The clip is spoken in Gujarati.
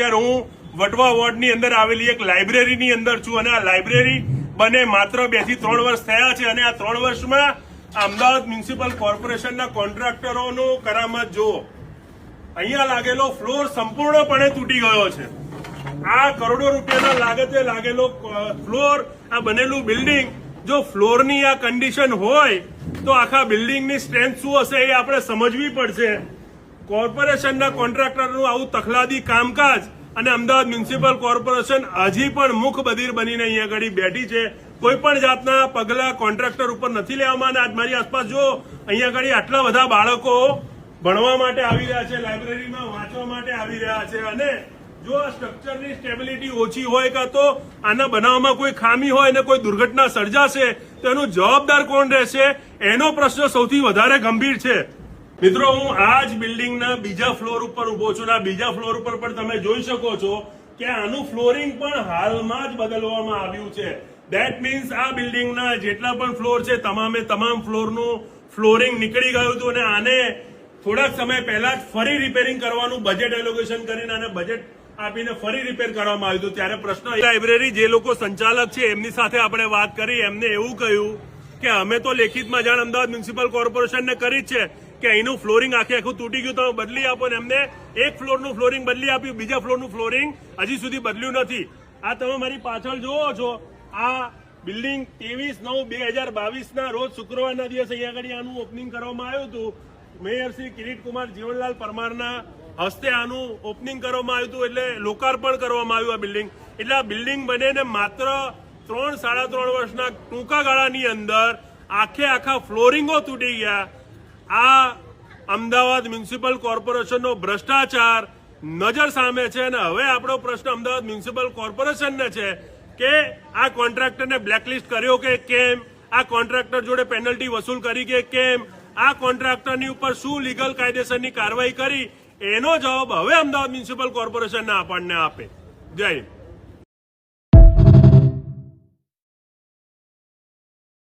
હું વટવા વોર્ડની અંદર આવેલી એક લાઇબ્રેરીની અંદર છું અને આ લાઇબ્રેરી બને માત્ર 2 થી 3 વર્ષ થયા છે અને આ 3 વર્ષમાં અમદાવાદ મ્યુનિસિપલ કોર્પોરેશનના કોન્ટ્રાક્ટરોનો કરામત જુઓ. અહીંયા લાગેલો ફ્લોર સંપૂર્ણપણે તૂટી ગયો છે. આ કરોડો રૂપિયાના લાગતે લાગેલો ફ્લોર, આ બનેલું બિલ્ડિંગ, જો ફ્લોરની આ કન્ડિશન હોય તો આખા બિલ્ડિંગની સ્ટ્રેન્થ શું હશે એ આપણે સમજવી પડશે. કોર્પોરેશનના કોન્ટ્રાક્ટરનું આવું તખલાદી કામકાજ અને અમદાવાદ મ્યુનિસિપલ કોર્પોરેશન હજી પણ મુખ બધિર બનીને અહીંયા આગળ બેઠી છે. કોઈ પણ જાતના પગલા કોન્ટ્રાક્ટર ઉપર નથી લેવામાં. આજ મારી આસપાસ જો અહીંયા આગળ આટલા બધા બાળકો ભણવા માટે આવી રહ્યા છે, લાઇબ્રેરીમાં વાંચવા માટે આવી રહ્યા છે અને જો આ સ્ટ્રક્ચરની સ્ટેબિલિટી ઓછી હોય કાં તો આના બનાવમાં કોઈ ખામી હોય અને કોઈ દુર્ઘટના સર્જાશે તો એનું જવાબદાર કોણ રહેશે, એનો પ્રશ્ન સૌથી વધારે ગંભીર છે. મિત્રો, હું આ જ બિલ્ડિંગના બીજા ફ્લોર ઉપર ઉભો છું. આ બીજા ફ્લોર ઉપર પણ તમે જોઈ શકો છો કે આનું ફ્લોરિંગ પણ હાલમાં જ બદલવામાં આવ્યું છે. ધેટ મીન્સ આ બિલ્ડિંગના જેટલા પણ ફ્લોર છે તમામે તમામ ફ્લોરનું ફ્લોરિંગ નીકળી ગયું હતું અને આને થોડાક સમય પહેલા જ ફરી રિપેરિંગ કરવાનું બજેટ એલોકેશન કરીને અને બજેટ આપીને ફરી રિપેર કરવામાં આવ્યું હતું. ત્યારે પ્રશ્ન, લાઇબ્રેરી જે લોકો સંચાલક છે એમની સાથે આપણે વાત કરી. એમને એવું કહ્યું કે અમે તો લેખિતમાં જાણ અમદાવાદ મ્યુનિસિપલ કોર્પોરેશનને કરી જ છે કે અહીંનું ફ્લોરિંગ આખું તૂટી ગયું, તમે બદલી આપો ને એમને એક ફ્લોરનું ફ્લોરિંગ બદલી આપ્યું, બીજા ફ્લોરનું ફ્લોરિંગ હજી સુધી બદલ્યું નથી. આ તમે મારી પાછળ જોવો છો, આ બિલ્ડિંગ 23/9/2022 રોજ શુક્રવારના દિવસે અહીંયા આગળ આનું ઓપનિંગ કરવામાં આવ્યું હતું. મેયર શ્રી કિરીટકુમાર જીવનલાલ પરમારના હસ્તે આનું ઓપનિંગ કરવામાં આવ્યું હતું, એટલે લોકાર્પણ કરવામાં આવ્યું આ બિલ્ડિંગ. એટલે આ બિલ્ડિંગ બને માત્ર 3-3.5 વર્ષના ટૂંકા ગાળાની અંદર આખા ફ્લોરિંગો તૂટી ગયા. આ અમદાવાદ મ્યુનિસિપલ કોર્પોરેશનનો ભ્રષ્ટાચાર નજર સામે છે અને હવે આપણો પ્રશ્ન અમદાવાદ મ્યુનિસિપલ કોર્પોરેશનને છે કે આ કોન્ટ્રાક્ટરને બ્લેકલિસ્ટ કર્યો કે કેમ, આ કોન્ટ્રાક્ટર જોડે પેનલ્ટી વસૂલ કરી કે કેમ, આ કોન્ટ્રાક્ટરની ઉપર શું લીગલ કાયદેસરની કાર્યવાહી કરી, એનો જવાબ હવે અમદાવાદ મ્યુનિસિપલ કોર્પોરેશનને આપણને આપે. જય હિન્દ.